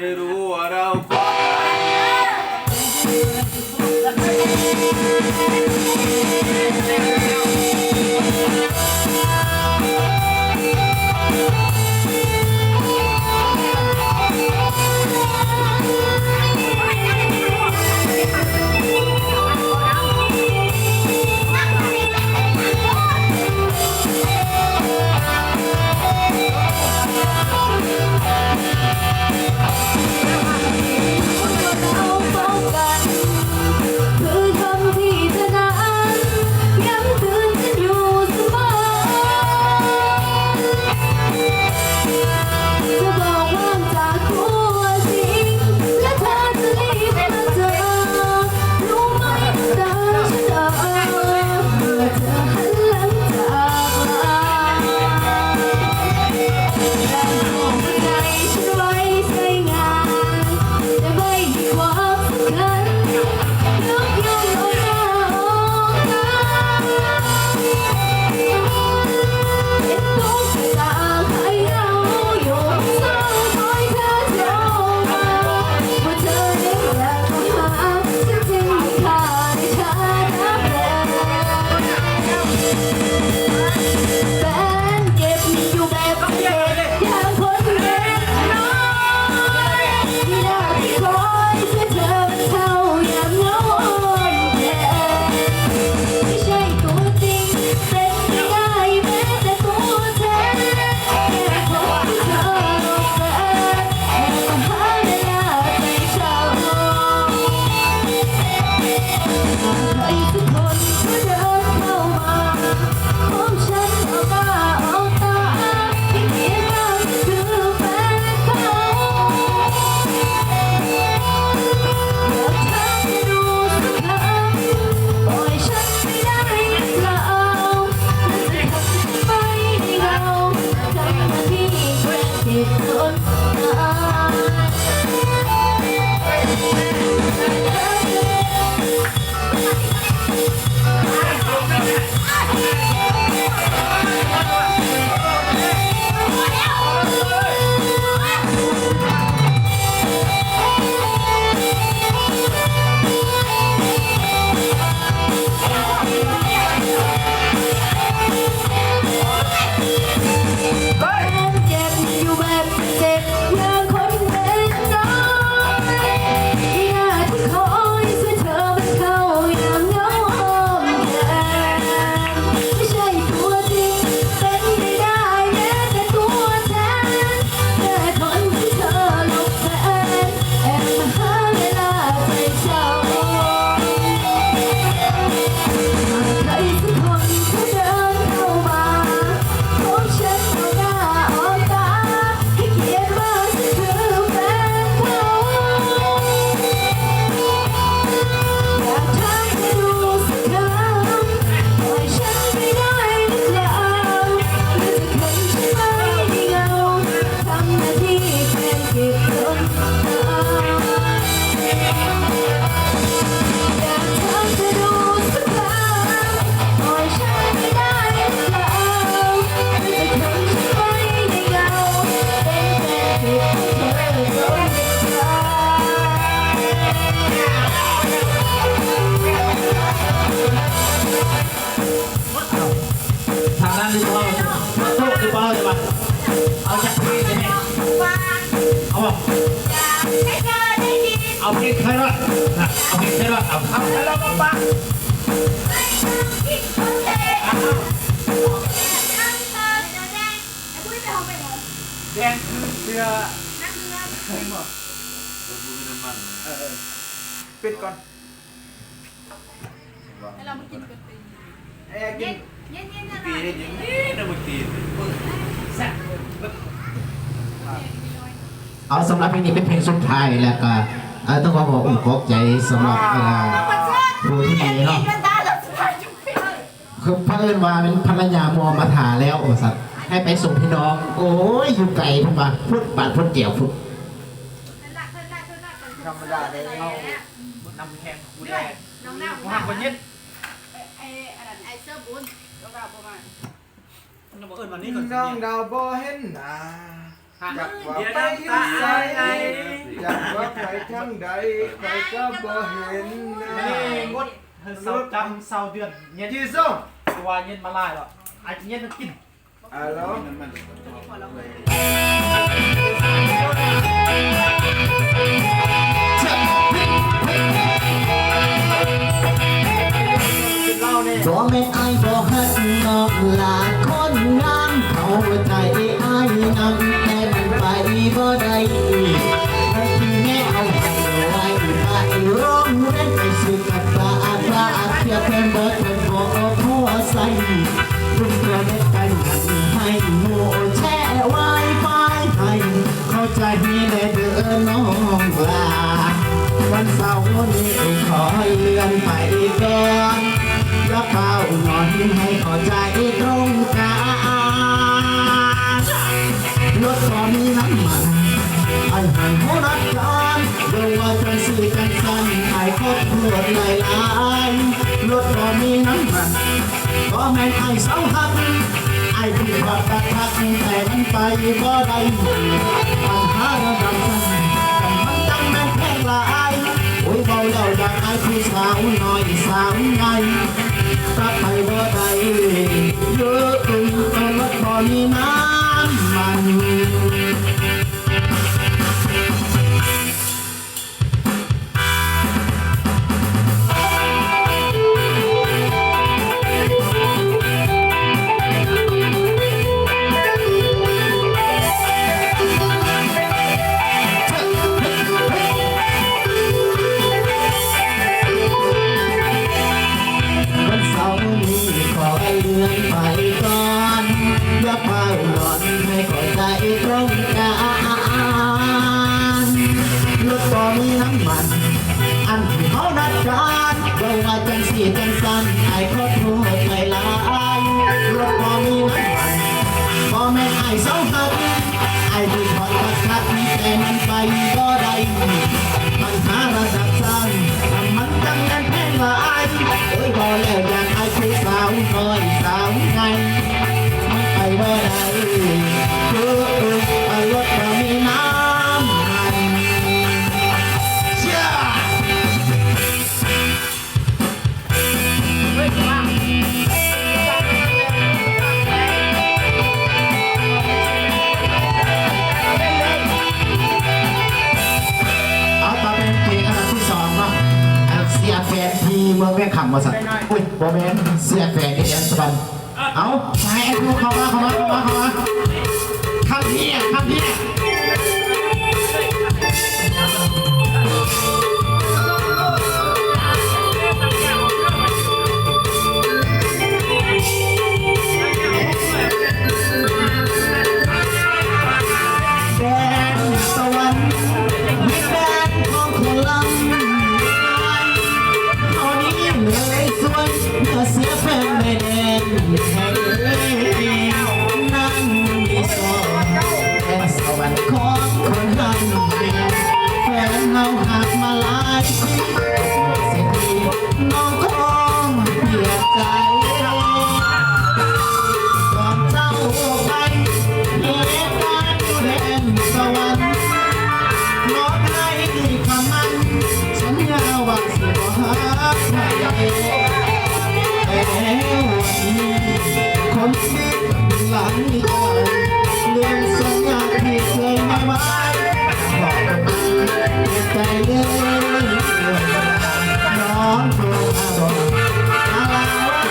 จะรู้ว่าเราพบเอาเพลงใครวะนะเอาเพลงใครวะเอาใครวะบ้างแดงคือเสือเพลงบอกปิดก่อนให้เรามากินกันตี กิน เย็นๆนะ ตีได้ยังนี่นะมึงตี เอาสำหรับเพลงนี้เป็นเพลงสุดท้ายแล้วก็ต้องขอบอกขอบใจสำหรับผู้ที่มีเนาะคือเพื่อนว่าเป็นภรรยามัวมาถาแล้วโอ้สัตว์ให้ไปส่งพี่น้องโอ้ยอยู่ไกลพุ่นมาพุทธบาทพุทธเกี่ยวพุทธธรรมดาเลยเอานำแทงกูแดง น้องหน้า กูหักคนยึด ไอเสื้อบุญเราประมาณ น้องดาวบ่เห็น จักว่า เดี๋ยว ไป น้ำตาไหล จักว่าไปทางใดใครก็บ่เห็นนะ นี่งดเสาจำเสาเดือนเย็น จีส่ง ตัวเย็นมาลายหรอไอ้เย็นมันกิน อะโหล เล่าเนี่ย บ่แม่นไอ้บ่ฮักนอกลาคนงามเขาใจไอ้นำแต่มันไปบ่ได้มันที่แม่เอาให้ไว้ไปร้องเล่นไปซื้อกับตาเทียบเพิ่นเบิดเพิ่นบ่พอใส่รุ่นตัวเด็กกันให้หมู่แช่ไว้ไฟให้เข้าใจแน่เด้อน้องลาวันเสาร์นี้ขอให้เลื่อนไปก่อนแล้วเฝ้านอนให้เข้าใจตรงกันรถก็มีน้ำมันไอ้หันหัวรักกันเดี๋ยวว่าจะซื้อกันสั้นไอ้ครอบครัวหลายรถก็มีน้ำมันก็แม่นไอ้เสาหักไอ้ที่ขับตักทักแต่มันไปบ่ได้ปัญหาระดับสั้นแต่มันตั้งแม่นแพงหลายโอ้ยเบาแล้วอยากไอ้ผู้สาวน้อยสาวไงกลับไปบ่ได้เยอะตึงแต่รถบ่มีน้ำมัน วันเสาร์นี้ขอให้เลื่อนไปก่อนอย่าเฝ้านอนให้เข้าใจตรงกันรถก็มีน้ำมันอันที่เขานัดกันไว้ว่าจังสีจังสันไอ้ขอโทษไม่ลายรถก็มีน้ำมันก็แม่นไอ้เสาหักไอ้ที่คอยทักทักแต่มันไปก็ได้ปัญหาระดับสั้นมันจังแน่นแพงหลายโอ้ยพอแล้วอยากไอ้ผู้สาวน้อยสาวไงมันไปบ่ได้ไอ้รถก็มีน้ำมันเชื่อ เอาต่อเป็นเพลงอันดับที่สองเนาะเสียแฟนที่เมืองแม่ขำมาสัตว์อุ้ยบอแมนเสียแฟนที่เดียนสบันเอาใช้ไอ้ผู้เข้ามาคำพี่แดนสวรรค์วิแดนของคนลำเอานี้เลยสวยเมื่อเสียแฟนไม่แดนแห่งนั่งมีสองแดนสวรรค์ของคนลำแฟนเราหักมาหลายปีเสียทีน้องคงเพียใจก่อนเจ้าไปเหตุการณ์อยู่แดนสวรรค์น้องให้คำมันสัญญาว่าสิบ่หักไม่แต่วันนี้คนที่หลังนี้เรื่องสัญญาที่เคยให้ไว้บอกกับมันใจเลยน้อง